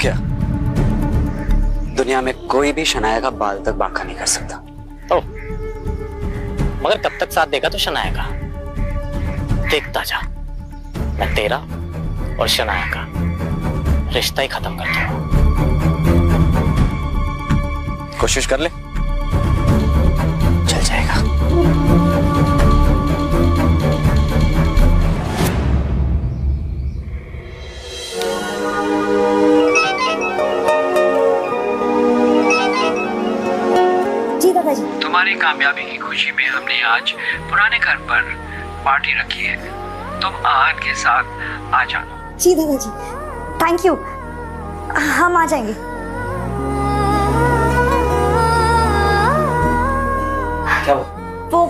क्या दुनिया में कोई भी शनाया का बाल तक बांका नहीं कर सकता। ओ, मगर कब तक साथ देगा तो शनाया का? देखता जा, मैं तेरा और शनाया का रिश्ता ही खत्म कर दूंगा। कोशिश कर ले, चल जाएगा। जी दादाजी। तुम्हारी कामयाबी की खुशी में हमने आज पुराने घर पर पार्टी रखी है। तुम आहान के साथ आ जाना। जी दादाजी, थैंक यू, हम आ जाएंगे। क्या वो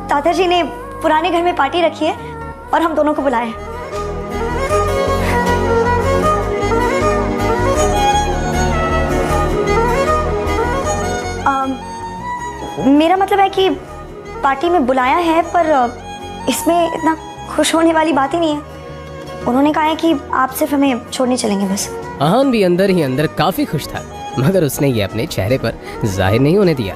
दादाजी ने पुराने घर में पार्टी रखी है और हम दोनों को बुलाया है। मेरा मतलब है कि पार्टी में बुलाया है, पर इसमें इतना खुश होने वाली बात ही नहीं है। उन्होंने कहा है कि आप सिर्फ हमें छोड़ने चलेंगे बस। आहान भी अंदर ही अंदर काफी खुश था, मगर उसने ये अपने चेहरे पर जाहिर नहीं होने दिया।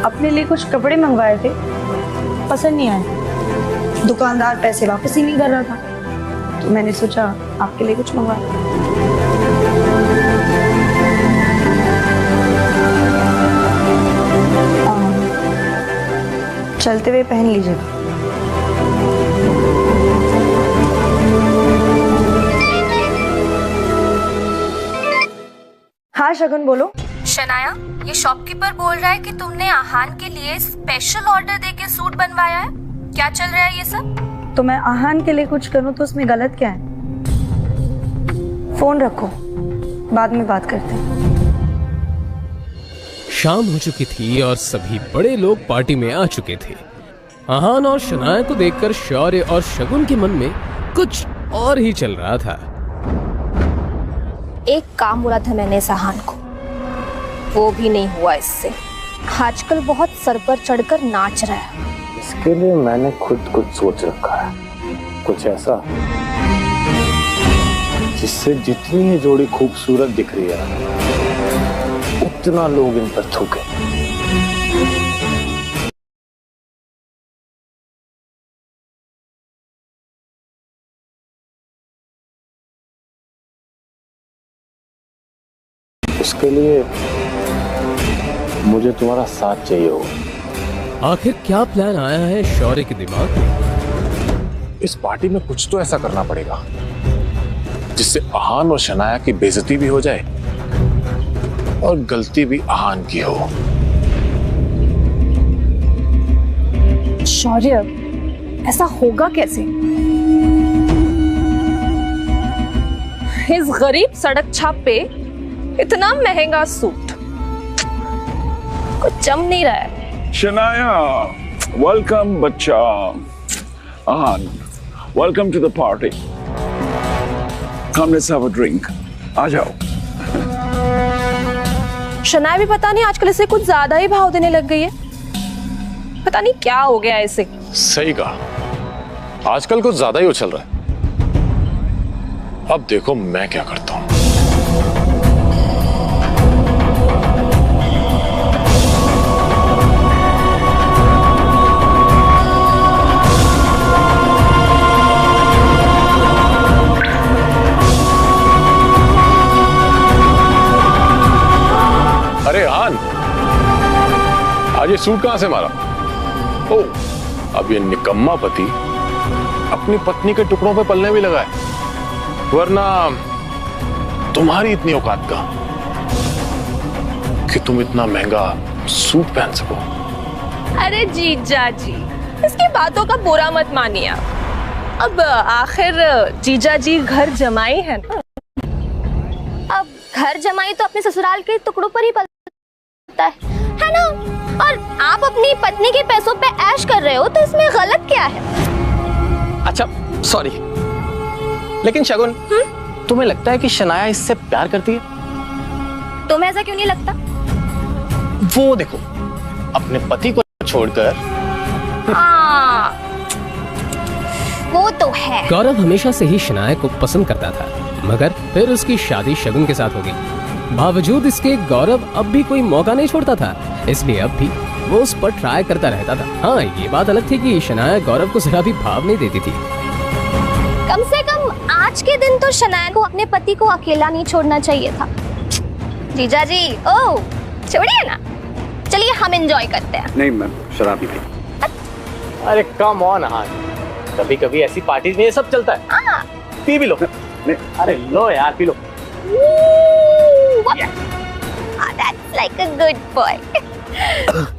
अपने लिए कुछ कपड़े मंगवाए थे, पसंद नहीं आए। दुकानदार पैसे वापस ही नहीं कर रहा था, तो मैंने सोचा आपके लिए कुछ मंगवा। चलते हुए पहन लीजिएगा। हाँ शगुन बोलो। शनाया, ये शॉपकीपर बोल रहा है कि तुमने आहान के लिए स्पेशल ऑर्डर देके सूट बनवाया है। क्या चल रहा है ये सब? तो मैं आहान के लिए कुछ करूं तो उसमें गलत क्या है? फोन रखो, बाद में बात करते हैं। शाम हो चुकी थी और सभी बड़े लोग पार्टी में आ चुके थे। आहान और शनाया को देखकर शौर्य और शगुन के मन में कुछ और ही चल रहा था। एक काम बोला था मैंने इस आहान को, वो भी नहीं हुआ इससे। आजकल बहुत सर पर चढ़कर नाच रहा है। इसके लिए मैंने खुद कुछ सोच रखा है, कुछ ऐसा जिससे जितनी ये जोड़ी खूबसूरत दिख रही है उतना लोग इन पर थूके। उसके लिए मुझे तुम्हारा साथ चाहिए होगा। आखिर क्या प्लान आया है शौर्य के दिमाग में? इस पार्टी में कुछ तो ऐसा करना पड़ेगा जिससे आहान और शनाया की बेइज्जती भी हो जाए और गलती भी आहान की हो। शौर्य, ऐसा होगा कैसे? इस गरीब सड़क छाप पे इतना महंगा सूट कुछ जम नहीं रहा है। शनाया, वेलकम बच्चा। Aahan, welcome to the party. Come let's have a drink. आ जाओ। शनाया भी पता नहीं आजकल इसे कुछ ज्यादा ही भाव देने लग गई है। पता नहीं क्या हो गया इसे। सही कहा, आजकल कुछ ज्यादा ही उछल रहा है। अब देखो मैं क्या करता हूं। अरे आहान, आज ये सूट कहां से मारा? ओ, अब ये निकम्मा पति अपनी पत्नी के टुकड़ों पे पलने भी लगा है, वरना तुम्हारी इतनी औकात का कि तुम इतना महंगा सूट पहन सको। अरे जीजा जी, इसकी बातों का बुरा मत मानिए आप। अब आखिर जीजा जी घर जमाई है ना। अब घर जमाई तो अपने ससुराल के टुकड़ों पर ही पलता है ना? और आप अपनी पत्नी के पैसों पे ऐश कर रहे हो तो इसमें गलत क्या है? अच्छा सॉरी, लेकिन शगुन तुम्हें लगता है कि शनाया इससे प्यार करती है? तुम्हें ऐसा क्यों नहीं लगता? वो देखो अपने पति को छोड़कर। हाँ, वो तो है। गौरव हमेशा से ही शनाया को पसंद करता था, मगर फिर उसकी शादी शगुन के साथ हो गई। बावजूद इसके गौरव अब भी कोई मौका नहीं छोड़ता था, इसलिए अब भी वो उस पर ट्राई करता रहता था। हाँ, ये बात अलग थी कि शनाया गौरव को जरा भी भाव नहीं देती थी। कम से कम आज के दिन तो शनाया को अपने पति को अकेला नहीं छोड़ना चाहिए था। जीजा जी, ओह छोड़िए ना, चलिए हम एंजॉय करते हैं। नहीं मैं शराबी नहीं। अरे कम ऑन यार, कभी कभी ऐसी पार्टीज में ये सब चलता है। पी भी लो। अरे लो यार, P low. That's like a good boy.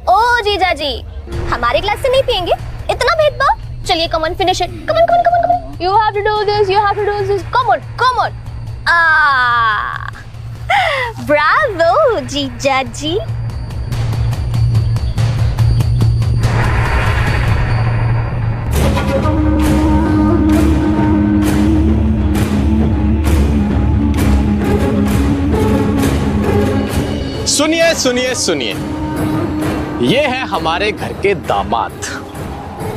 ओ जीजा जी, हमारे ग्लास से नहीं पियेंगे? इतना भेदभाव? चलिए come on, finish it. Come on, come on, come on, come on. You have to do this. You have to do this. Come on, come on. Bravo, जीजा जी. सुनिए सुनिए सुनिए, ये है हमारे घर के दामाद।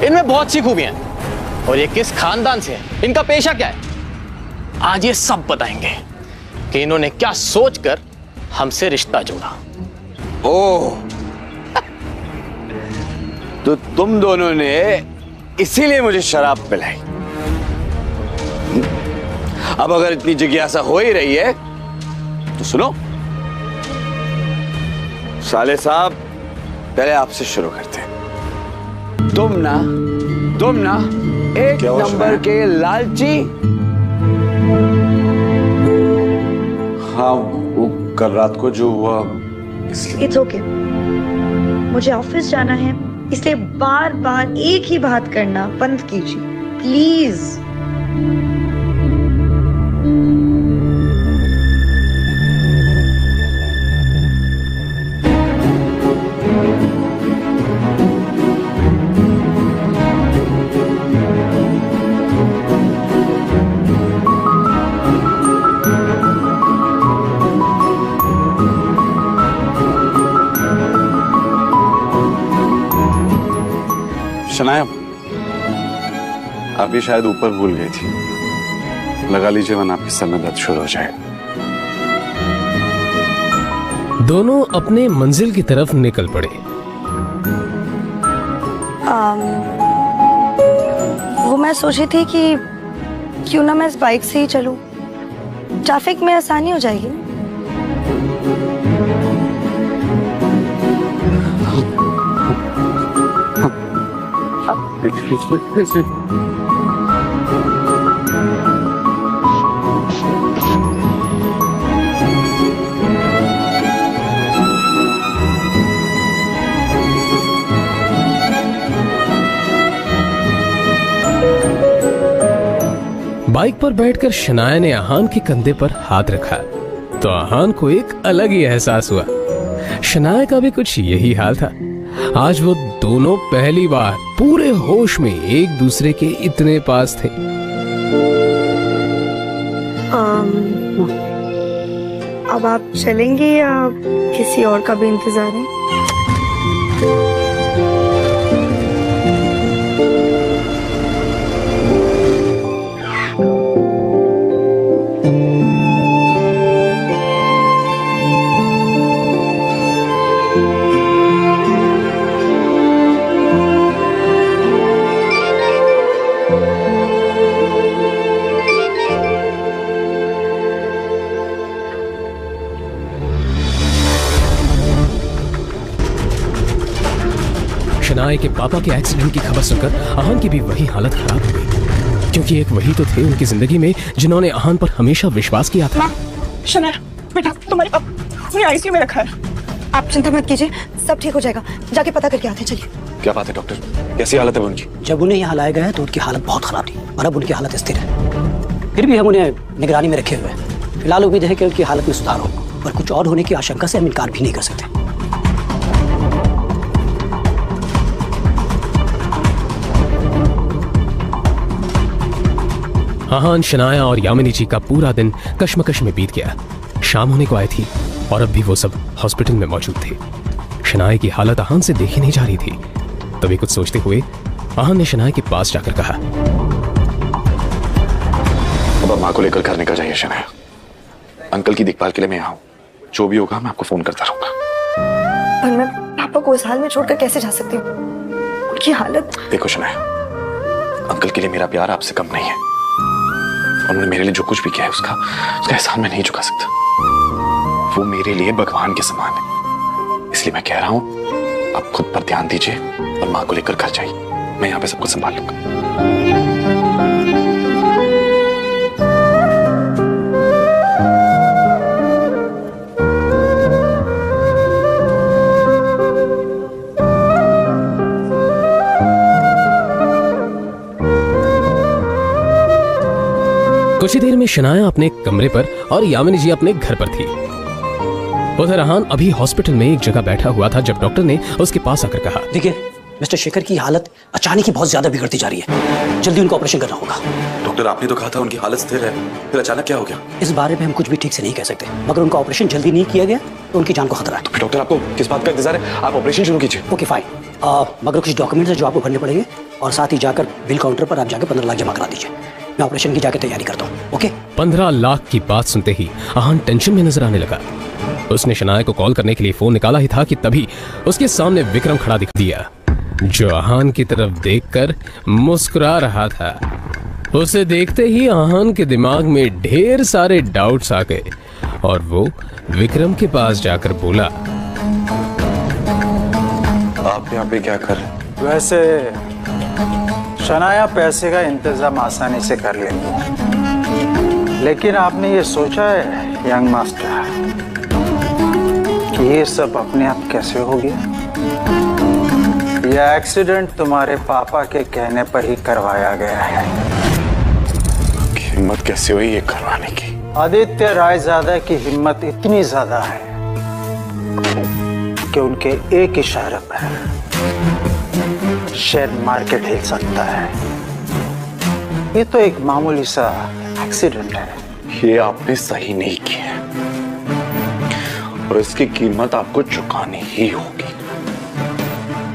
इनमें बहुत सी खूबियां हैं और ये किस खानदान से है, इनका पेशा क्या है, आज ये सब बताएंगे कि इन्होंने क्या सोचकर हमसे रिश्ता जोड़ा। ओह, तो तुम दोनों ने इसीलिए मुझे शराब पिलाई। अब अगर इतनी जिज्ञासा हो ही रही है तो सुनो साले साहब, पहले आपसे शुरू करते हैं। तुम ना एक नंबर के लालची। हाँ, वो कल रात को जो हुआ इसलिए। इट्स ओके, मुझे ऑफिस जाना है, इसलिए बार बार एक ही बात करना बंद कीजिए प्लीज। शनाया, आप ये शायद ऊपर भूल गई थी, लगा लीजिए वरना आपके सर में दर्द शुरू हो जाएगा। दोनों अपने मंजिल की तरफ निकल पड़े। वो मैं सोची थी कि क्यों ना मैं इस बाइक से ही चलूं, ट्रैफिक में आसानी हो जाएगी। बाइक पर बैठकर शनाया ने आहान के कंधे पर हाथ रखा तो आहान को एक अलग ही एहसास हुआ। शनाया का भी कुछ यही हाल था। आज वो दोनों पहली बार पूरे होश में एक दूसरे के इतने पास थे। अब आप चलेंगे या किसी और का भी इंतजार है? शनाया के पापा के एक्सीडेंट की खबर सुनकर आहान की भी वही हालत खराब हो गई, क्योंकि एक वही तो थे उनकी जिंदगी में जिन्होंने आहान पर हमेशा विश्वास किया था। शनाया बेटा, तुम्हारे पापा आईसीयू में रखा है। आप चिंता मत कीजिए, सब ठीक हो जाएगा। जाके पता करके आते हैं, चलिए। क्या बात है डॉक्टर, कैसी हालत है उनकी? जब उन्हें यहाँ लाया गया तो उनकी हालत बहुत खराब थी और अब उनकी हालत स्थिर है। फिर भी हम उन्हें निगरानी में रखे हुए हैं। फिलहाल उम्मीद है कि उनकी हालत में सुधार हो, और कुछ और होने की आशंका से हम इनकार भी नहीं कर सकते। आहान, शनाया और यामिनी जी का पूरा दिन कश्मकश में बीत गया। शाम होने को आई थी और अब भी वो सब हॉस्पिटल में मौजूद थे। शनाया की हालत आहान से देखी नहीं जा रही थी। तभी कुछ सोचते हुए आहान ने शनाया के पास जाकर कहा, अब माँ को लेकर घर निकल जाइए शनाया। अंकल की देखभाल के लिए मैं यहाँ हूँ। जो भी होगा मैं आपको फोन करता रहूंगा। पर मैं पापा को इस हाल में छोड़कर कैसे जा सकती हूँ? उनकी हालत। देखो शनाया, अंकल के लिए मेरा प्यार आपसे कम नहीं है। उन्होंने मेरे लिए जो कुछ भी किया है उसका एहसान मैं नहीं चुका सकता। वो मेरे लिए भगवान के समान है। इसलिए मैं कह रहा हूँ आप खुद पर ध्यान दीजिए और माँ को लेकर घर जाइए। मैं यहाँ पे सब कुछ संभाल लूंगा। कुछ ही देर में शनाया अपने कमरे पर और यामिनी जी अपने घर पर थी। उधर आहान अभी हॉस्पिटल में एक जगह बैठा हुआ था जब डॉक्टर ने उसके पास आकर कहा, देखिए मिस्टर शेखर की हालत अचानक ही बहुत ज्यादा बिगड़ती जा रही है। जल्दी उनको ऑपरेशन करना होगा। डॉक्टर, आपने तो कहा था उनकी हालत स्थिर है, फिर अचानक क्या हो गया? इस बारे में हम कुछ भी ठीक से नहीं कह सकते, मगर उनका ऑपरेशन जल्दी नहीं किया गया तो उनकी जान को खतरा है। तो फिर डॉक्टर आपको किस बात का इंतजार है? आप ऑपरेशन शुरू कीजिए। ओके फाइन, मगर कुछ डॉक्यूमेंट्स है जो आपको भरने पड़ेंगे और साथ ही जाकर बिल काउंटर पर आप जाकर 15 लाख जमा करा दीजिए। मैं ऑपरेशन की जाकर तैयारी करता हूँ। ओके। 15 लाख की बात सुनते ही आहान टेंशन में नजर आने लगा। उसने शनाया को कॉल करने के लिए फोन निकाला ही था कि तभी उसके सामने विक्रम खड़ा दिख दिया, जो आहान की तरफ देखकर मुस्कुरा रहा था। उसे देखते ही आहान के दिमाग में ढेर सारे डाउट्स आ गए और वो विक्रम के पास जाकर बोला, आप यहाँ पे क्या कर रहे हैं? वैसे शनाया पैसे का इंतजाम आसानी से कर लेती है, लेकिन आपने ये सोचा है यंग मास्टर कि ये सब अपने आप कैसे हो गया? यह एक्सीडेंट तुम्हारे पापा के कहने पर ही करवाया गया है। हिम्मत कैसे हुई ये करवाने की? आदित्य रायजादा की हिम्मत इतनी ज्यादा है कि उनके एक इशारे पर शेयर मार्केट हिल सकता है। ये तो एक मामूली सा एक्सीडेंट है। ये आपने सही नहीं किया और इसकी कीमत आपको चुकानी ही होगी।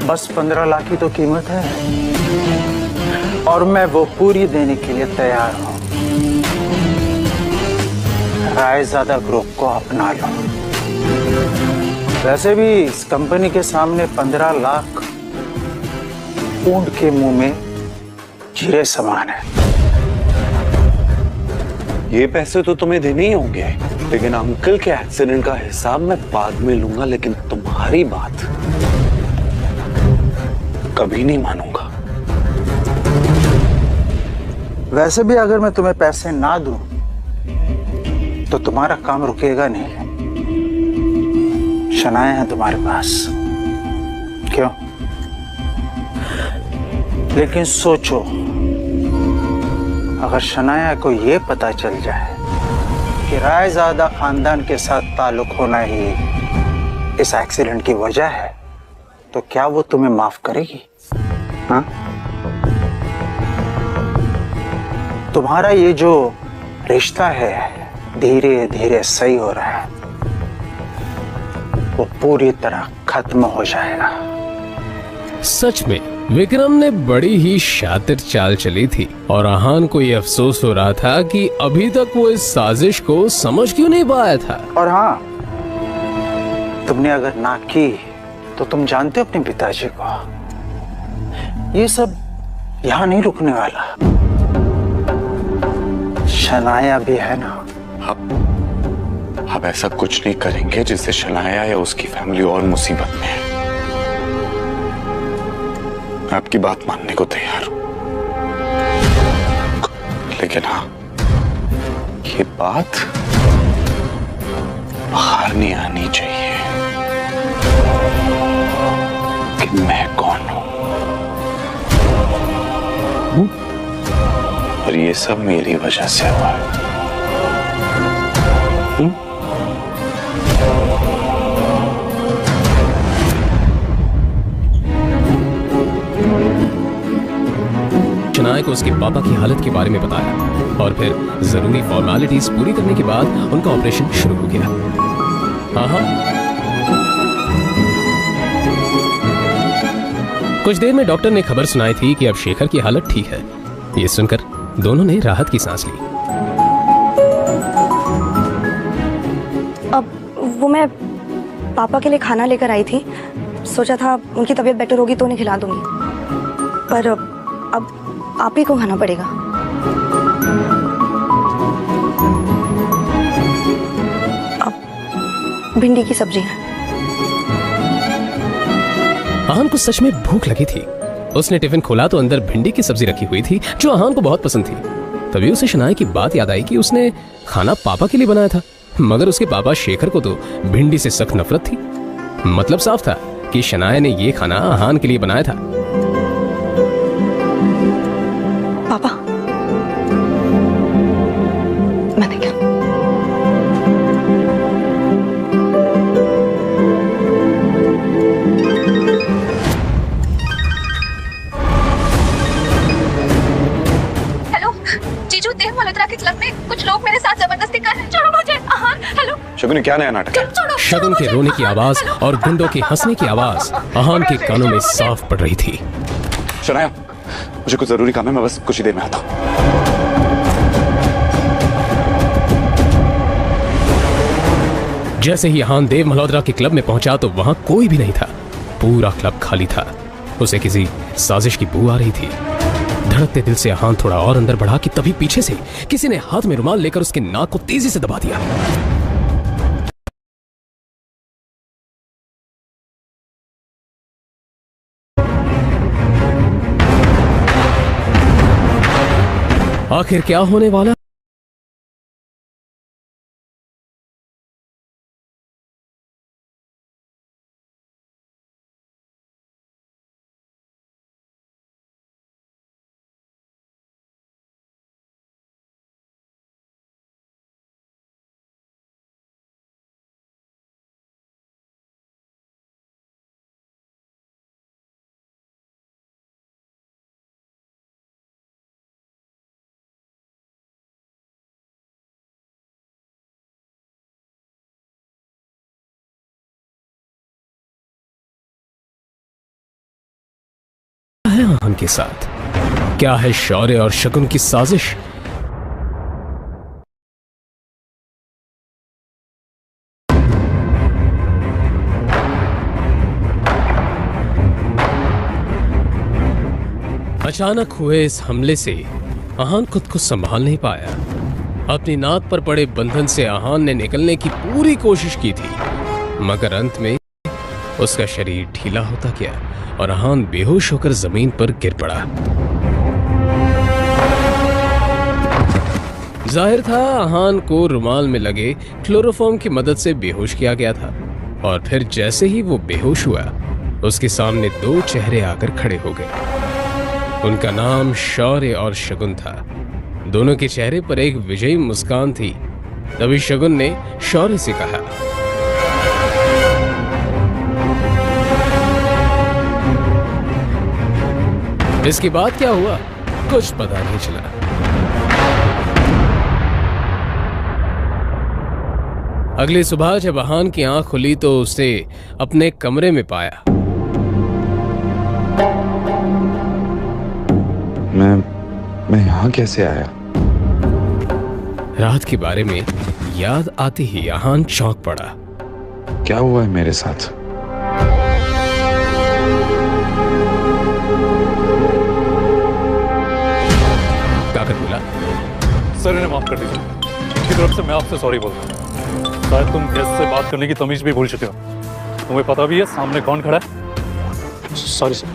बस 15 लाख की तो कीमत है और मैं वो पूरी देने के लिए तैयार हूं। रायजादा ग्रुप को अपना लो। वैसे भी इस कंपनी के सामने 15 लाख ऊंट के मुंह में जीरे समान है। ये पैसे तो तुम्हें देने ही होंगे, लेकिन अंकल के एक्सीडेंट का हिसाब मैं बाद में लूंगा, लेकिन तुम्हारी बात कभी नहीं मानूंगा। वैसे भी अगर मैं तुम्हें पैसे ना दूं तो तुम्हारा काम रुकेगा नहीं। शनाया है तुम्हारे पास, क्यों? लेकिन सोचो, अगर शनाया को यह पता चल जाए कि रायजादा खानदान के साथ ताल्लुक होना ही इस एक्सीडेंट की वजह है, तो क्या वो तुम्हें माफ करेगी? हाँ? तुम्हारा ये जो रिश्ता है धीरे धीरे सही हो रहा है, वो पूरी तरह खत्म हो जाएगा। सच में विक्रम ने बड़ी ही शातिर चाल चली थी और आहान को यह अफसोस हो रहा था कि अभी तक वो इस साजिश को समझ क्यों नहीं पाया था। और हाँ, तुमने अगर ना की तो तुम जानते हो अपने पिताजी को, ये सब यहाँ नहीं रुकने वाला। शनाया भी है ना। आप ऐसा कुछ नहीं करेंगे जिससे शनाया या उसकी फैमिली और मुसीबत में है। मैं आपकी बात मानने को तैयार हूं, लेकिन हाँ, ये बात बाहर नहीं आनी चाहिए कि मैं कौन हूं और ये सब मेरी वजह से हुआ है। शनाया को उसके पापा की हालत के बारे में बताया और फिर जरूरी फॉर्मेलिटीज पूरी करने के बाद उनका ऑपरेशन शुरू हो गया। हाँ, कुछ देर में डॉक्टर ने खबर सुनाई थी कि अब शेखर की हालत ठीक है। ये सुनकर दोनों ने राहत की सांस ली। अब वो मैं पापा के लिए खाना लेकर आई थी, सोचा था उनकी तबीयत बेटर होगी तो उन्हें खिला दूंगी, पर अब आप ही को खाना पड़ेगा। अब भिंडी की सब्जी है। आहान को सच में भूख लगी थी। उसने टिफिन खोला तो अंदर भिंडी की सब्जी रखी हुई थी जो आहान को बहुत पसंद थी। तभी उसे शनाया की बात याद आई कि उसने खाना पापा के लिए बनाया था, मगर उसके पापा शेखर को तो भिंडी से सख्त नफरत थी। मतलब साफ था कि शनाया ने ये खाना आहान के लिए बनाया था। पापा, मैंने क्या? हेलो जीजू, देव मल्होत्रा के क्लब में कुछ लोग मेरे साथ जबरदस्ती कर रहे हैं, छोड़ो मुझे। हेलो शगुन, क्या नया नाटक है? शगुन के रोने की आवाज और गुंडों के हंसने की आवाज आहान के कानों में साफ पड़ रही थी। शनाया, मुझे कुछ जरूरी काम है, मैं बस कुछ ही देर में आता हूं। जैसे ही आहान देव मल्होत्रा के क्लब में पहुंचा तो वहां कोई भी नहीं था। पूरा क्लब खाली था। उसे किसी साजिश की बू आ रही थी। धड़कते दिल से आहान थोड़ा और अंदर बढ़ा कि तभी पीछे से किसी ने हाथ में रुमाल लेकर उसके नाक को तेजी से दबा दिया। आखिर क्या होने वाला? है आहान के साथ? क्या है शौर्य और शगुन की साजिश? अचानक हुए इस हमले से आहान खुद को संभाल नहीं पाया। अपनी नाक पर पड़े बंधन से आहान ने निकलने की पूरी कोशिश की थी, मगर अंत में उसका शरीर ढीला होता गया और आहान बेहोश होकर जमीन पर गिर पड़ा। जाहिर था आहान को रुमाल में लगे क्लोरोफॉर्म की मदद से बेहोश किया गया था, और फिर जैसे ही वो बेहोश हुआ उसके सामने दो चेहरे आकर खड़े हो गए। उनका नाम शौर्य और शगुन था। दोनों के चेहरे पर एक विजयी मुस्कान थी। तभी शगुन ने शौर्य से कहा, इसके बाद क्या हुआ कुछ पता नहीं चला। अगली सुबह जब आहान की आंख खुली तो उसे अपने कमरे में पाया। मैं यहां कैसे आया? रात के बारे में याद आते ही आहान चौंक पड़ा। क्या हुआ है मेरे साथ? काकर बोला, सर इन्हें माफ कर दीजिए, इनकी तरफ से मैं आपसे सॉरी बोलता हूँ। शायद तुम गेस्ट से बात करने की तमीज भी भूल चुके हो। तुम्हें पता भी है सामने कौन खड़ा है। सॉरी सर,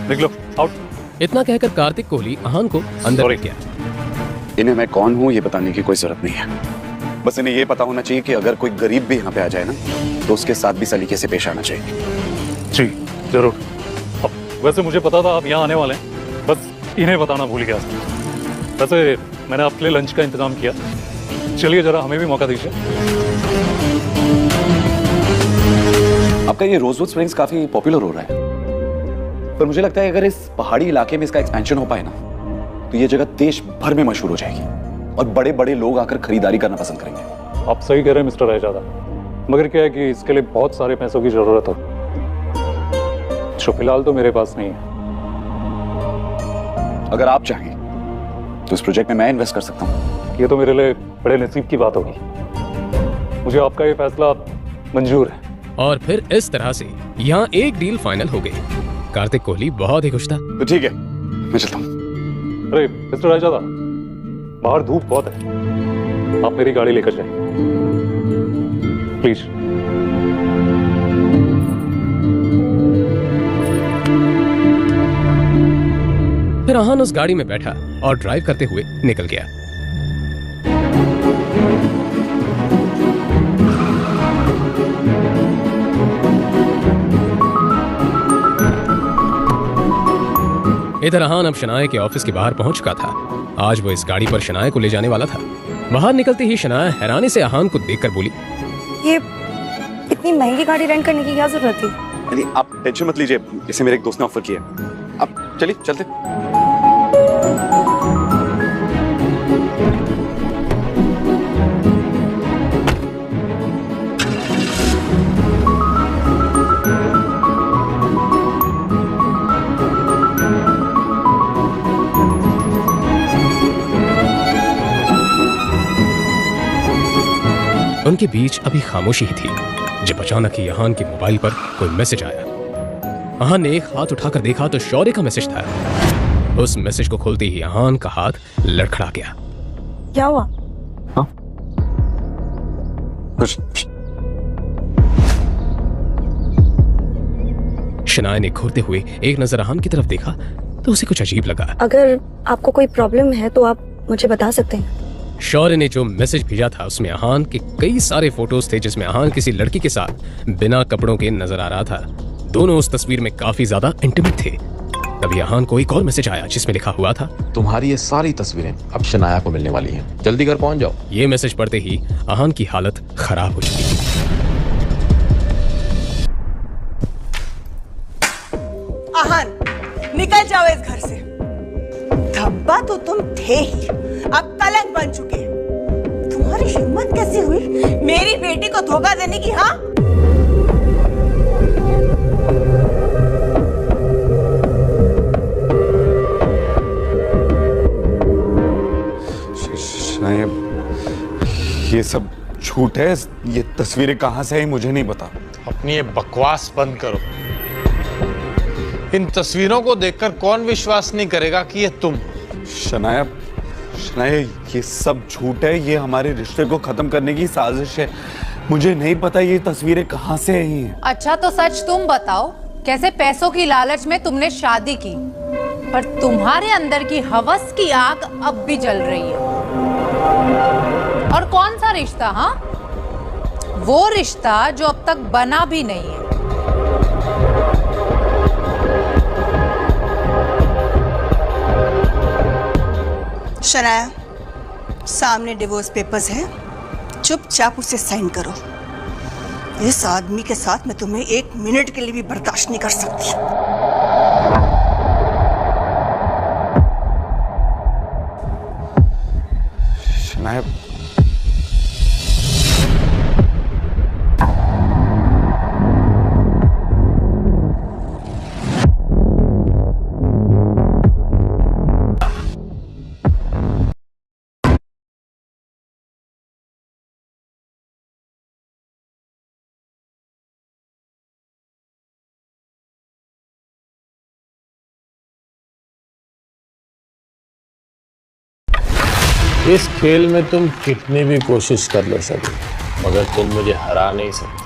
निकलो आउट। इतना कहकर कार्तिक कोहली आहान को अंदर ले गया। इन्हें मैं कौन हूं ये बताने की कोई जरूरत नहीं है। बस इन्हें ये पता होना चाहिए कि अगर कोई गरीब भी यहाँ पे आ जाए ना तो उसके साथ भी सलीके से पेश आना चाहिए। जी जरूर। अब वैसे मुझे पता था आप यहाँ आने वाले हैं, बस इन्हें बताना भूल गया। वैसे मैंने आपके लिए लंच का इंतजाम किया, चलिए जरा हमें भी मौका दीजिए। आपका ये रोजवुड स्प्रिंग्स काफी पॉपुलर हो रहा है, पर मुझे लगता है अगर इस पहाड़ी इलाके में इसका एक्सपेंशन हो पाए ना तो ये जगह देश भर में मशहूर हो जाएगी और बड़े बड़े लोग आकर खरीदारी करना पसंद करेंगे। आप सही कह रहे हैं मिस्टर रायजादा, मगर क्या है कि इसके लिए बहुत सारे पैसों की जरूरत है, जो फिलहाल तो मेरे पास नहीं है। अगर आप चाहें तो इस प्रोजेक्ट में मैं इन्वेस्ट कर सकता हूँ। ये तो मेरे लिए बड़े नसीब की बात होगी। मुझे आपका ये फैसला मंजूर है। और फिर इस तरह से यहाँ एक डील फाइनल हो गई। कार्तिक कोहली बहुत ही खुश था। तो ठीक है, मैं चलता हूँ। अरे मिस्टर रायजादा, बाहर धूप बहुत है, आप मेरी गाड़ी लेकर जाइए प्लीज। फिर आहान उस गाड़ी में बैठा और ड्राइव करते हुए निकल गया। इधर आहान अब शनाया के ऑफिस के बाहर पहुंच चुका था। आज वो इस गाड़ी पर शनाया को ले जाने वाला था। बाहर निकलते ही शनाया हैरानी से आहान को देखकर बोली, ये इतनी महंगी गाड़ी रेंट करने की क्या जरूरत थी? नहीं, आप टेंशन मत लीजिए, इसे मेरे एक दोस्त ने ऑफर किया। आप चलिए, चलते। उनके बीच अभी खामोशी ही थी जब अचानक ही आहान के मोबाइल पर कोई मैसेज आया। आहान ने एक हाथ उठाकर देखा तो शौर्य का मैसेज था। उस मैसेज को खोलते ही आहान का हाथ लड़खड़ा गया। क्या हुआ? हाँ? कुछ। शनाया ने घूरते हुए एक नजर आहान की तरफ देखा तो उसे कुछ अजीब लगा। अगर आपको कोई प्रॉब्लम है तो आप मुझे बता सकते हैं। शौर्य ने जो मैसेज भेजा था उसमें आहान के कई सारे फोटोज थे जिसमें आहान किसी लड़की के साथ बिना कपड़ों के नजर आ रहा था। दोनों उस तस्वीर में काफी ज्यादा इंटीमेट थे। तभी आहान को एक और मैसेज आया जिसमें लिखा हुआ था, तुम्हारी ये सारी तस्वीरें अब शनाया को मिलने वाली हैं, जल्दी घर पहुंच जाओ। ये मैसेज पढ़ते ही आहान की हालत खराब हो चुकी थी। आहान, निकल जाओ इस घर से। धब्बा तो तुम थे ही, अब कलंक बन चुके। तुम्हारी हिम्मत कैसे हुई मेरी बेटी को धोखा देने की? हाँ, ये सब झूठ है। ये तस्वीरें कहां से आई मुझे नहीं पता। अपनी ये बकवास बंद करो। इन तस्वीरों को देखकर कौन विश्वास नहीं करेगा कि ये तुम? शनाया, ये सब झूठ है। ये हमारे रिश्ते को खत्म करने की साजिश है। मुझे नहीं पता ये तस्वीरें कहां से आई हैं। अच्छा तो सच तुम बताओ, कैसे पैसों की लालच में तुमने शादी की पर तुम्हारे अंदर की हवस की आग अब भी जल रही है। और कौन सा रिश्ता? हाँ, वो रिश्ता जो अब तक बना भी नहीं है। शनाया, सामने डिवोर्स पेपर्स है, चुपचाप उसे साइन करो। इस आदमी के साथ मैं तुम्हें एक मिनट के लिए भी बर्दाश्त नहीं कर सकती। शनाया, इस खेल में तुम कितनी भी कोशिश कर लो सभी, मगर तुम मुझे हरा नहीं सकते।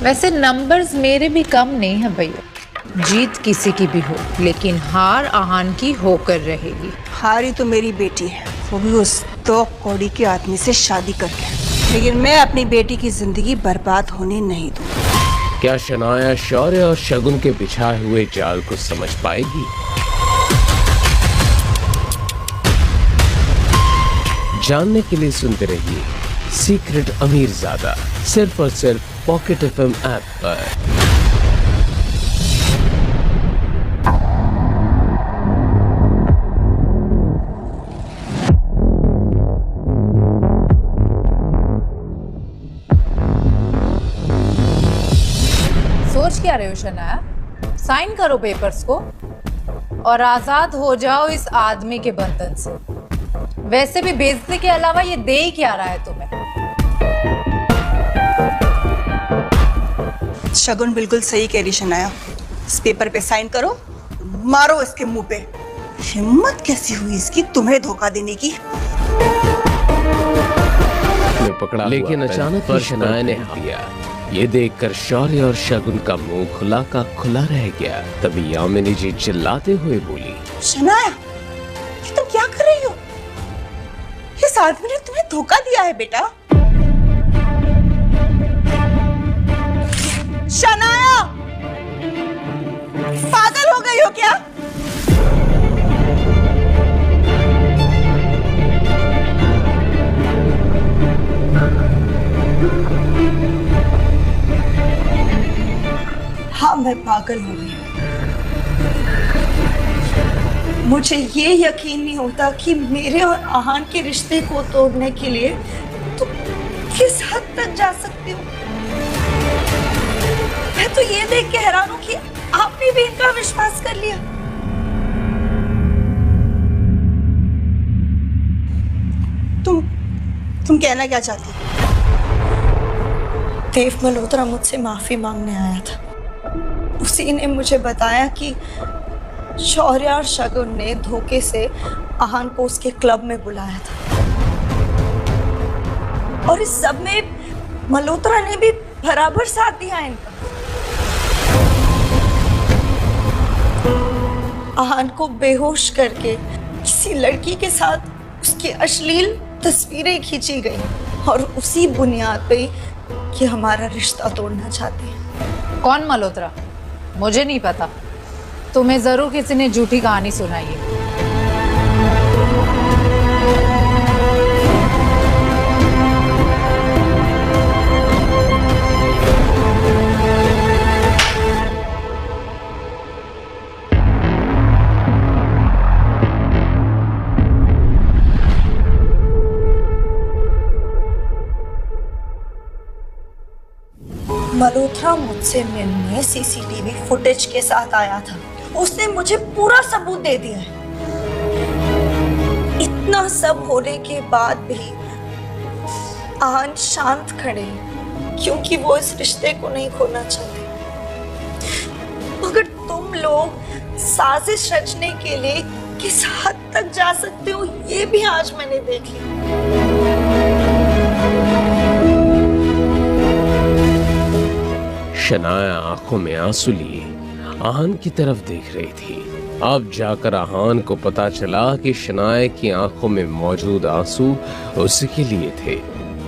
वैसे नंबर्स मेरे भी कम नहीं है भैया। जीत किसी की भी हो लेकिन हार आहान की होकर रहेगी। हारी तो मेरी बेटी है, वो भी उस 2 कौड़ी के आदमी से शादी करके। लेकिन मैं अपनी बेटी की जिंदगी बर्बाद होने नहीं दूंगी। क्या शनाया शौर्य और शगुन के बिछाए हुए जाल को समझ पाएगी? जानने के लिए सुनते रहिए सीक्रेट अमीरजादा, सिर्फ और सिर्फ पॉकेट एफएम ऐप पर। सोच क्या रहे हो शनाया? साइन करो पेपर्स को और आजाद हो जाओ इस आदमी के बंधन से। वैसे भी बेइज्जती के अलावा ये दे ही क्या रहा है तुम्हें? शगुन बिल्कुल सही कह रही शनाया। इस पेपर पे साइन करो, मारो इसके मुंह पे। हिम्मत कैसी हुई इसकी तुम्हें धोखा देने की? पकड़ा, लेकिन अचानक शनाया ने दिया। ये देखकर शौर्य और शगुन का मुंह खुला का खुला रह गया। तभी यामिनी जी चिल्लाते हुए बोली, शनाया, ये तुम क्या कर रही हो? इस आदमी ने तुम्हें धोखा दिया है बेटा। शनाया, पागल हो गई हो क्या? हाँ, मैं पागल हो गई। मुझे ये यकीन नहीं होता कि मेरे और आहान के रिश्ते को तोड़ने के लिए तुम किस हद तक जा सकती हो। मैं तो ये देख के हैरान हूं कि आपने भी इनका विश्वास कर लिया। तुम कहना क्या चाहती हो? देव मल्होत्रा मुझसे माफी मांगने आया था। उसी ने मुझे बताया कि शौर्य और शगुन ने धोखे से आहान को उसके क्लब में बुलाया था और इस सब में मल्होत्रा ने भी बराबर साथ दिया इनका। आहान को बेहोश करके किसी लड़की के साथ उसकी अश्लील तस्वीरें खींची गई और उसी बुनियाद पे कि हमारा रिश्ता तोड़ना चाहते हैं। कौन मल्होत्रा? मुझे नहीं पता। तुम्हें जरूर किसी ने झूठी कहानी सुनाई है। मल्होत्रा मुझसे मिलने सीसीटीवी फुटेज के साथ आया था। उसने मुझे पूरा सबूत दे दिया है। इतना सब होने के बाद भी आहान शांत खड़े क्योंकि वो इस रिश्ते को नहीं खोना चाहते। मगर तुम लोग साजिश रचने के लिए किस हद तक जा सकते हो ये भी आज मैंने देख लिया। शनाया आंखों में आंसू लिए आहान की तरफ देख रही थी। अब जाकर आहान को पता चला कि शनाया की आंखों में मौजूद आंसू उसके लिए थे।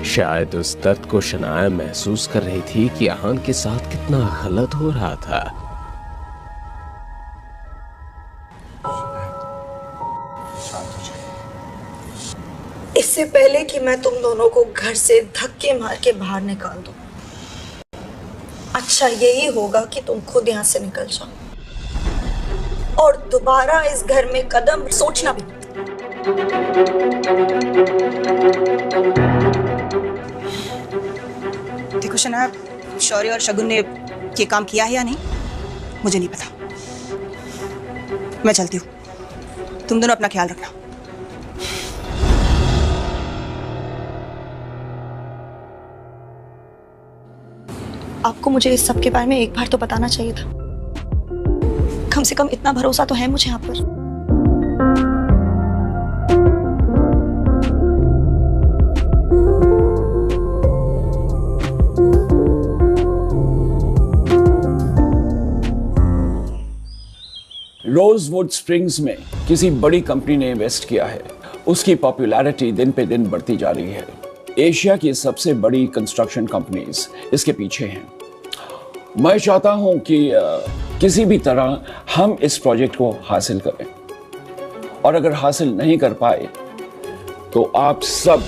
शायद उस दर्द को शनाया महसूस कर रही थी कि आहान के साथ कितना गलत हो रहा था। इससे पहले कि मैं तुम दोनों को घर से धक्के मार के बाहर निकाल दूं, अच्छा यही होगा कि तुम खुद यहाँ से निकल जाओ और दोबारा इस घर में कदम सोचना भी। देखो शनाया, शौर्य और शगुन ने ये काम किया है या नहीं मुझे नहीं पता। मैं चलती हूँ, तुम दोनों अपना ख्याल रखना। आपको मुझे इस सब के बारे में एक बार तो बताना चाहिए था। कम से कम इतना भरोसा तो है मुझे आप पर। रोजवुड स्प्रिंग्स में किसी बड़ी कंपनी ने इन्वेस्ट किया है। उसकी पॉपुलैरिटी दिन पे दिन बढ़ती जा रही है। एशिया की सबसे बड़ी कंस्ट्रक्शन कंपनीज इसके पीछे हैं। मैं चाहता हूं कि किसी भी तरह हम इस प्रोजेक्ट को हासिल करें, और अगर हासिल नहीं कर पाए तो आप सब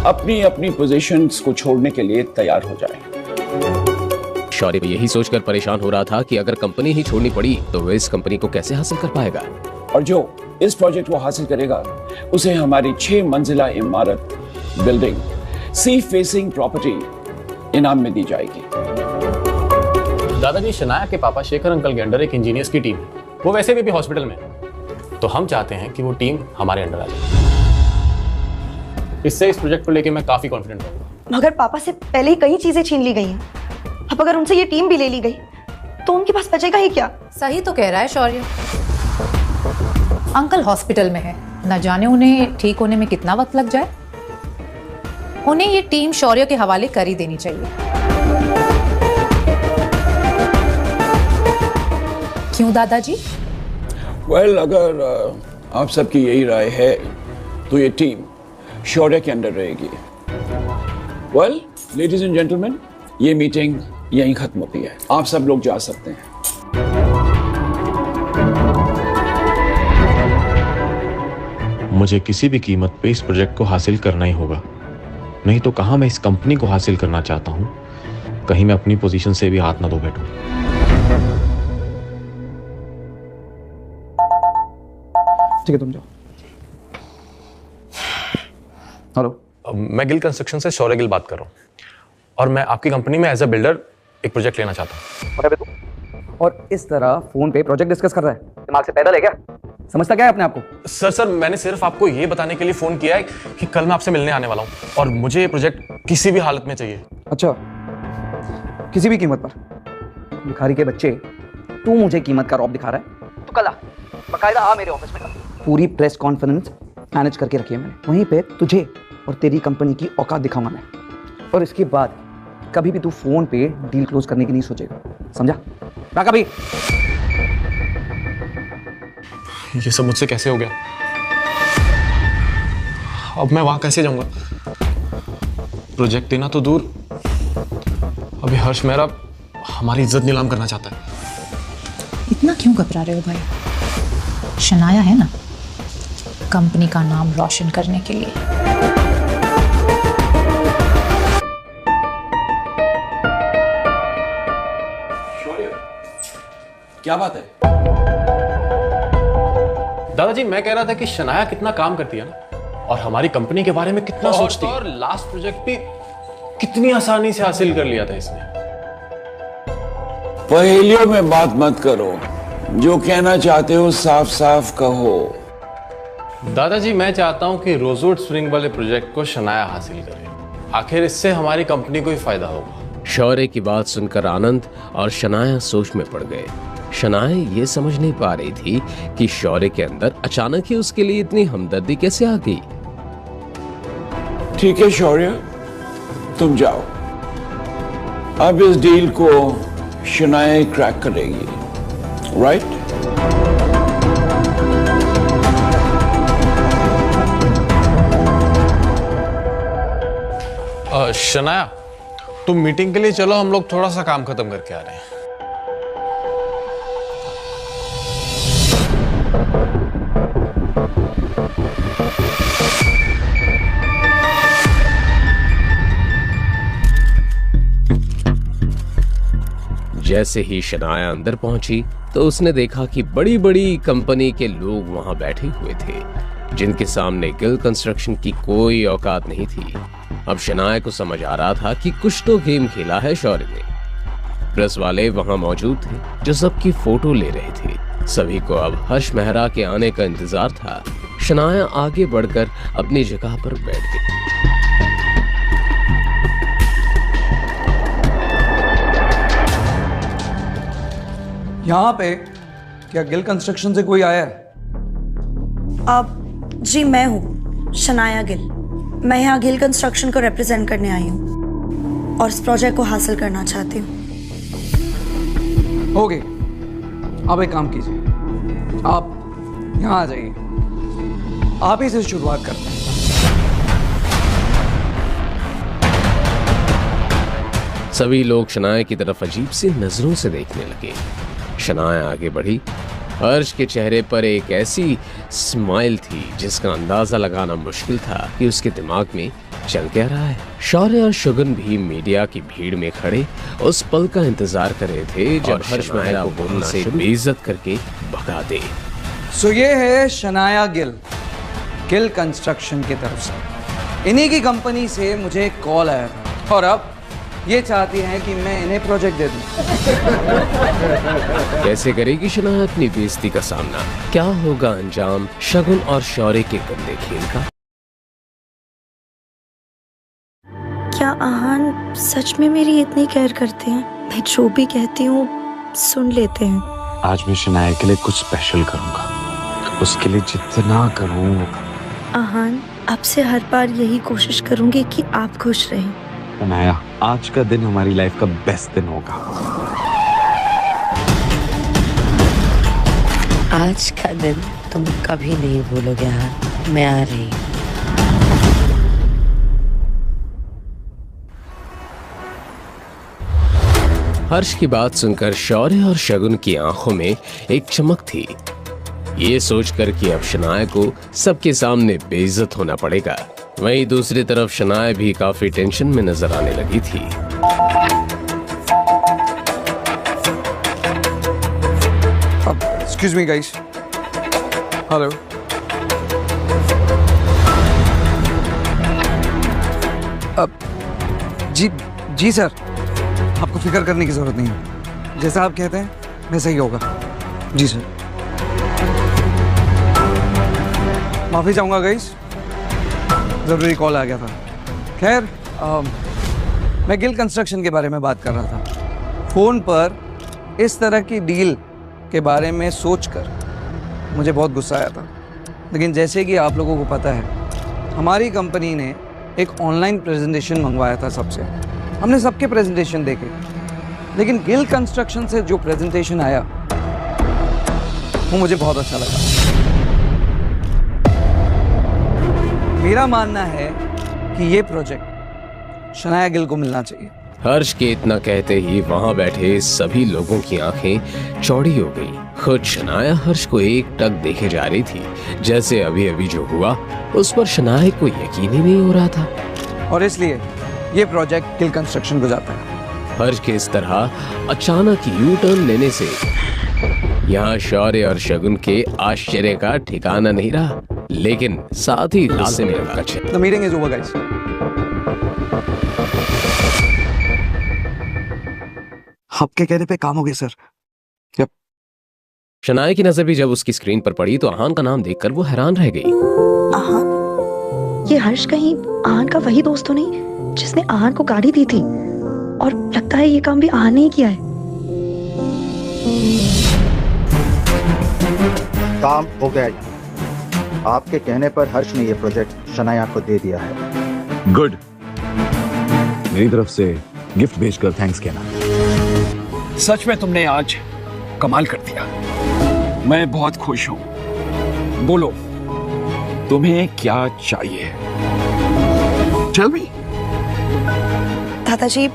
अपनी अपनी पोजीशंस को छोड़ने के लिए तैयार हो जाएं। शौर्य यही सोचकर परेशान हो रहा था कि अगर कंपनी ही छोड़नी पड़ी तो वह इस कंपनी को कैसे हासिल कर पाएगा। और जो इस प्रोजेक्ट को हासिल करेगा उसे हमारी 6 मंजिला इमारत बिल्डिंग सी फेसिंग प्रॉपर्टी इनाम में दी जाएगी। दादाजी, शनाया के पापा शेखर अंकल के अंडर एक इंजीनियर्स की टीम है, वो वैसे भी अभी हॉस्पिटल में है, तो हम चाहते हैं कि वो टीम हमारे अंडर आ जाए। इससे इस प्रोजेक्ट को लेके मैं काफी कॉन्फिडेंट रहूंगा। मगर पापा से पहले ही कई चीजें छीन ली गई हैं, अब अगर उनसे ये टीम भी ले ली गई तो उनके पास बचेगा ही क्या? सही तो कह रहा है शौर्य। अंकल हॉस्पिटल में है, न जाने उन्हें ठीक होने में कितना वक्त लग जाए। उन्हें ये टीम शौर्य के हवाले कर ही देनी चाहिए। क्यों दादाजी? वेल, अगर आप सबकी यही राय है तो ये टीम शौर्य के अंडर रहेगी। वेल, लेडीज एंड जेंटलमैन, ये मीटिंग यहीं खत्म होती है, आप सब लोग जा सकते हैं। मुझे किसी भी कीमत पे इस प्रोजेक्ट को हासिल करना ही होगा, नहीं तो कहां मैं इस कंपनी को हासिल करना चाहता हूं, कहीं मैं अपनी पोजीशन से भी हाथ ना धो बैठूं। ठीक है, तुम जाओ। हेलो, मैं गिल कंस्ट्रक्शन से शौर्य गिल बात कर रहा हूँ, और मैं आपकी कंपनी में एज अ बिल्डर एक प्रोजेक्ट लेना चाहता हूँ। और इस तरह फोन पे प्रोजेक्ट डिस्कस कर रहा है, दिमाग से पैदल है क्या? समझता क्या है अपने आप को? सर, मैंने सिर्फ आपको ये बताने के लिए फोन किया है कि कल मैं आपसे मिलने आने वाला हूँ और मुझे ये प्रोजेक्ट किसी भी हालत में चाहिए। अच्छा, किसी भी कीमत पर? भिखारी के बच्चे, तू मुझे कीमत का रौब दिखा रहा है? तो कल आ, बकायदा आ मेरे ऑफिस में। पूरी प्रेस कॉन्फ्रेंस मैनेज करके रखी है मैंने, वहीं पे तुझे और तेरी कंपनी की औकात दिखाऊंगा मैं। और इसके बाद कभी भी तू फोन पे डील क्लोज करने की नहीं सोचेगा, समझा? ना कभी। ये सब मुझसे कैसे हो गया? अब मैं वहां कैसे जाऊंगा? प्रोजेक्ट देना तो दूर, अभी हर्ष मेहरा हमारी इज्जत नीलाम करना चाहता है। इतना क्यों घबरा रहे हो भाई? शनाया है ना, कंपनी का नाम रोशन करने के लिए। क्या बात है? दादाजी, मैं कह रहा था कि शनाया कितना काम करती है ना, और हमारी कंपनी के बारे में कितना सोचती है, और लास्ट प्रोजेक्ट भी कितनी आसानी से हासिल कर लिया था इसने। पहेलियों में बात मत करो, जो कहना चाहते हो साफ साफ कहो। दादाजी, मैं चाहता हूं कि रोजवुड स्प्रिंग वाले प्रोजेक्ट को शनाया हासिल करे, आखिर इससे हमारी कंपनी को ही फायदा होगा। शौर्य की बात सुनकर आनंद और शनाया सोच में पड़ गए। शनाया ये समझ नहीं पा रही थी कि शौर्य के अंदर अचानक ही उसके लिए इतनी हमदर्दी कैसे आ गई। ठीक है शौर्य, तुम जाओ, अब इस डील को शनाया क्रैक करेगी, राइट? शनाया, तुम मीटिंग के लिए चलो, हम लोग थोड़ा सा काम खत्म करके आ रहे हैं। जैसे ही शनाया अंदर पहुंची तो उसने देखा कि बड़ी बड़ी कंपनी के लोग वहां बैठे हुए थे, जिनके सामने गिल कंस्ट्रक्शन की कोई औकात नहीं थी। अब शनाया को समझ आ रहा था कि कुछ तो गेम खेला है शौर्य ने। प्रेस वाले वहां मौजूद थे जो सबकी फोटो ले रहे थे। सभी को अब हर्ष मेहरा के आने का इंतजार था। शनाया आगे बढ़कर अपनी जगह पर बैठ गई। यहाँ पे क्या गिल कंस्ट्रक्शन से कोई आया है? जी मैं हूँ शनाया गिल। मैं यहाँ गिल कंस्ट्रक्शन को रिप्रेजेंट करने आई हूँ और इस प्रोजेक्ट को हासिल करना चाहती हूँ। ओके, आप एक काम कीजिए, आप यहाँ आ जाइए, आप ही से शुरुआत करते हैं। सभी लोग शनाया की तरफ अजीब सी नजरों से देखने लगे। शनाया आगे बढ़ी। हर्ष के चेहरे पर एक ऐसी स्माइल थी जिसका अंदाजा लगाना मुश्किल था कि उसके दिमाग में चल क्या रहा है। शौर्य और शुगन भी मीडिया की भीड़ में खड़े उस पल का इंतजार कर रहे थे जब हर्ष मेहरा को बोलने से बेइज्जत करके भगा दे। सो ये है शनाया गिल, गिल कंस्ट्रक्शन की तरफ से। इन्हीं की कंपनी से मुझे कॉल आया था और अब ये चाहती हैं कि मैं इन्हें प्रोजेक्ट दे दूं। कैसे करेगी शनाया अपनी बेइज्जती का सामना? क्या होगा अंजाम शगुन और शौर्य के गंदे खेल का? क्या आहान सच में मेरी इतनी केयर करते हैं? मैं जो भी कहती हूँ सुन लेते हैं। आज मैं शनाया के लिए कुछ स्पेशल करूंगा, उसके लिए जितना करूं। आहान, आपसे हर बार यही कोशिश करूंगी कि आप खुश रहें। शनाया, आज का दिन हमारी लाइफ का बेस्ट दिन होगा। आज का दिन तुम कभी नहीं भूलोगे। हाँ, मैं आ रही हूँ। हर्ष की बात सुनकर शौर्य और शगुन की आंखों में एक चमक थी। ये सोचकर कि अब शनाया को सबके सामने बेइज्जत होना पड़ेगा। वहीं दूसरी तरफ शनाया भी काफी टेंशन में नजर आने लगी थी। Excuse me guys. Hello. जी सर, आपको फिक्र करने की जरूरत नहीं है। जैसा आप कहते हैं वैसा ही होगा। जी सर। माफी चाहूंगा गाइस, जरूरी कॉल आ गया था। खैर, मैं गिल कंस्ट्रक्शन के बारे में बात कर रहा था। फोन पर इस तरह की डील के बारे में सोचकर मुझे बहुत गुस्सा आया था, लेकिन जैसे कि आप लोगों को पता है, हमारी कंपनी ने एक ऑनलाइन प्रेजेंटेशन मंगवाया था सबसे। हमने सबके प्रेजेंटेशन देखे, लेकिन गिल कंस्ट्रक्शन से जो प्रेजेंटेशन आया वो मुझे बहुत अच्छा लगा। मेरा मानना है कि ये प्रोजेक्ट शनाया गिल को मिलना चाहिए। हर्ष के इतना कहते ही वहां बैठे सभी लोगों की आंखें चौड़ी हो गई। खुद शनाया हर्ष को एक टक देखे जा रही थी, जैसे अभी अभी जो हुआ उस पर शनाया को यकीन ही नहीं हो रहा था। और इसलिए ये प्रोजेक्ट गिल कंस्ट्रक्शन को जाता है। हर्ष के इस तरह अचानक यू टर्न लेने से यहाँ शौर्य और शगुन के आश्चर्य का ठिकाना नहीं रहा, लेकिन साथ ही गुस्से में लगा। The meeting is over, guys. आपके कहने पे काम हो गया सर। यप। शनाया की नजर भी जब उसकी स्क्रीन पर पड़ी तो आहान का नाम देखकर वो हैरान रह गई। आहान? ये हर्ष कहीं आहान का वही दोस्त तो नहीं जिसने आहान को गाड़ी दी थी? और लगता है ये काम भी आहान ने ही किया है। काम हो गया। आपके कहने पर हर्ष ने यह प्रोजेक्ट शनाया को दे दिया है। गुड। मेरी तरफ से गिफ्ट भेजकर थैंक्स कहना। सच में तुमने आज कमाल कर दिया। मैं बहुत खुश हूं। बोलो, तुम्हें क्या चाहिए? Tell me. दादाजी,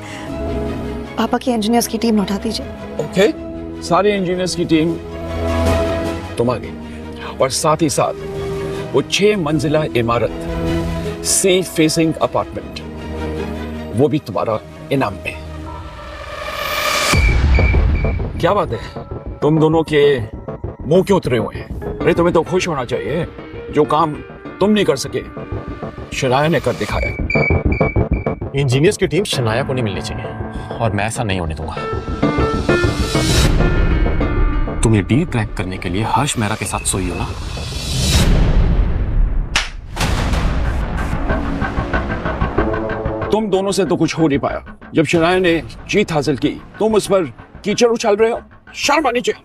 पापा की इंजीनियर्स की टीम लौटा दीजिए। ओके, सारे इंजीनियर्स की टीम तुम आ गई, और साथ ही साथ वो 6 मंजिला इमारत, सी फेसिंग अपार्टमेंट, वो भी तुम्हारा इनाम में। क्या बात है, तुम दोनों के मुंह क्यों उतरे हुए हैं? अरे तुम्हें तो खुश होना चाहिए। जो काम तुम नहीं कर सके, शनाया ने कर दिखाया। इंजीनियर्स की टीम शनाया को नहीं मिलनी चाहिए, और मैं ऐसा नहीं होने दूंगा। तुम ये डील क्रैक करने के लिए हर्ष मेहरा के साथ सोई हो ना? तुम दोनों से तो कुछ हो नहीं पाया। जब शनाया ने जीत हासिल की, तुम उस पर कीचड़ उछाल रहे हो। शर्म आनी चाहिए।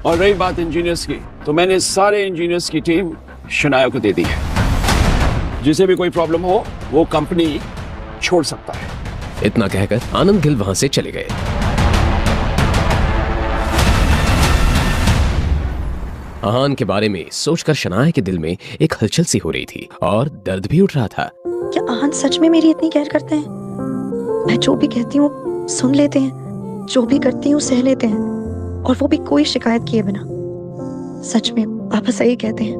और रही बात इंजीनियर्स की, तो मैंने सारे इंजीनियर्स की टीम शनाया को दे दी है। जिसे भी कोई प्रॉब्लम हो, वो कंपनी छोड़ सकता है। इतना कहकर आनंद गिल वहां से चले गए। आहान के बारे में सोचकर शनाया के दिल में एक हलचल सी हो रही थी और दर्द भी उठ रहा था। क्या आहान सच में मेरी इतनी केयर करते हैं? मैं जो भी कहती हूँ सुन लेते हैं, जो भी करती हूँ सह लेते हैं, और वो भी कोई शिकायत किए बिना। सच में पापा सही कहते हैं,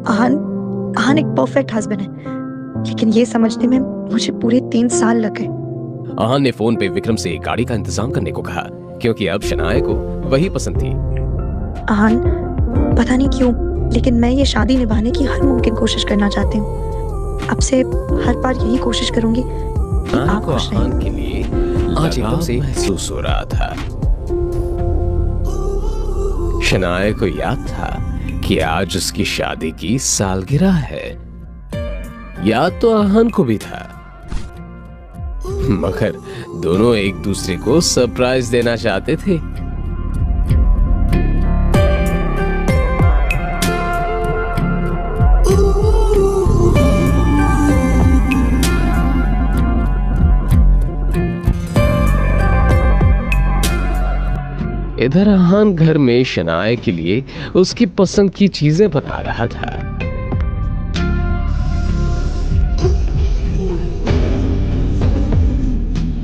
आहान एक परफेक्ट हस्बैंड है, लेकिन ये समझने में मुझे पूरे 3 साल लग गए। आहान ने फोन पे विक्रम से गाड़ी का इंतजाम करने को कहा, क्योंकि अब शनाया को वही पसंद थी। आहान, पता नहीं क्यों, लेकिन मैं ये शादी निभाने की हर मुमकिन कोशिश करना चाहती हूँ। अब से हर बार यही कोशिश करूंगी कि आप खुश रहें। आहान के लिए आज एकदम से महसूस हो रहा था। शनाया को याद था कि आज उसकी शादी की सालगिरह है। याद तो आहान को भी था, मगर दोनों एक दूसरे को सरप्राइज देना चाहते थे। इधर आहान घर में शनाया के लिए उसकी पसंद की चीजें बना रहा था।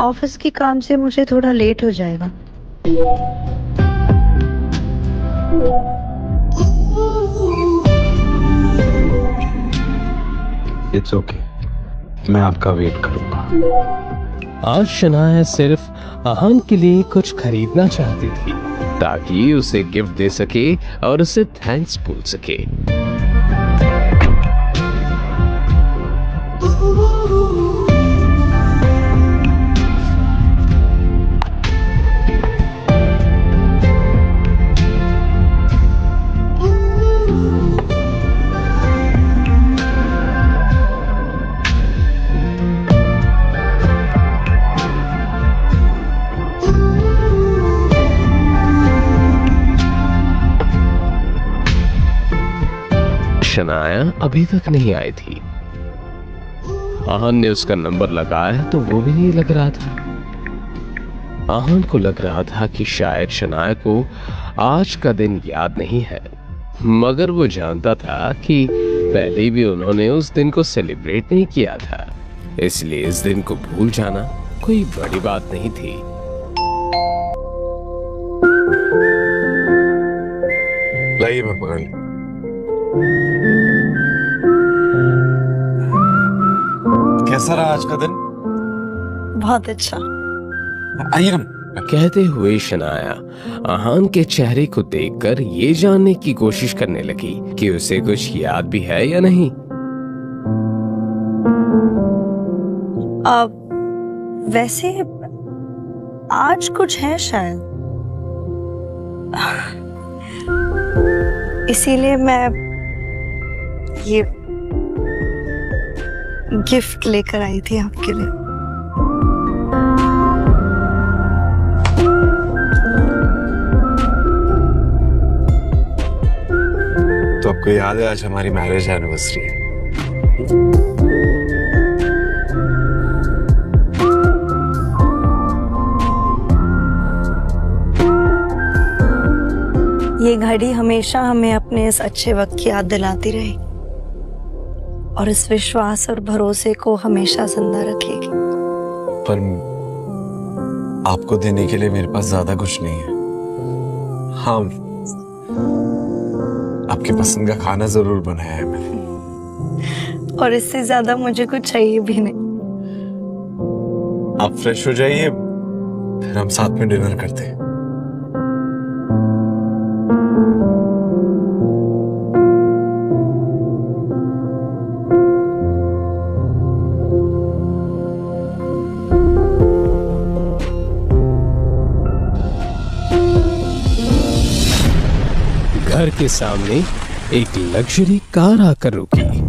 ऑफिस के काम से मुझे थोड़ा लेट हो जाएगा। इट्स ओके, मैं आपका वेट करूंगा। आज शनाया सिर्फ आहान के लिए कुछ खरीदना चाहती थी ताकि उसे गिफ्ट दे सके और उसे थैंक्स बोल सके। शनाया अभी तक नहीं आई थी। आहान ने उसका नंबर लगाया तो वो भी नहीं लग रहा था। आहान को लग रहा था कि शायद शनाया को आज का दिन याद नहीं है, मगर वो जानता था कि पहले भी उन्होंने उस दिन को सेलिब्रेट नहीं किया था, इसलिए इस दिन को भूल जाना कोई बड़ी बात नहीं थी। लाइए मैं पकड़ लूं। कैसा रहा आज का दिन? बहुत अच्छा। आइए ना। कहते हुए शनाया आहान के चेहरे को देखकर ये जानने की कोशिश करने लगी कि उसे कुछ याद भी है या नहीं। वैसे आज कुछ है शायद, इसीलिए मैं ये गिफ्ट लेकर आई थी आपके लिए। तो आपको याद है आज हमारी मैरिज एनिवर्सरी है? ये घड़ी हमेशा हमें अपने इस अच्छे वक्त की याद दिलाती रहेगी और इस विश्वास और भरोसे को हमेशा जिंदा रखेगी। पर आपको देने के लिए मेरे पास ज्यादा कुछ नहीं है। हाँ, आपकी पसंद का खाना जरूर बनाया है मैंने। और इससे ज्यादा मुझे कुछ चाहिए भी नहीं। आप फ्रेश हो जाइए, फिर हम साथ में डिनर करते हैं। घर के सामने एक लग्जरी कार आकर रुकी।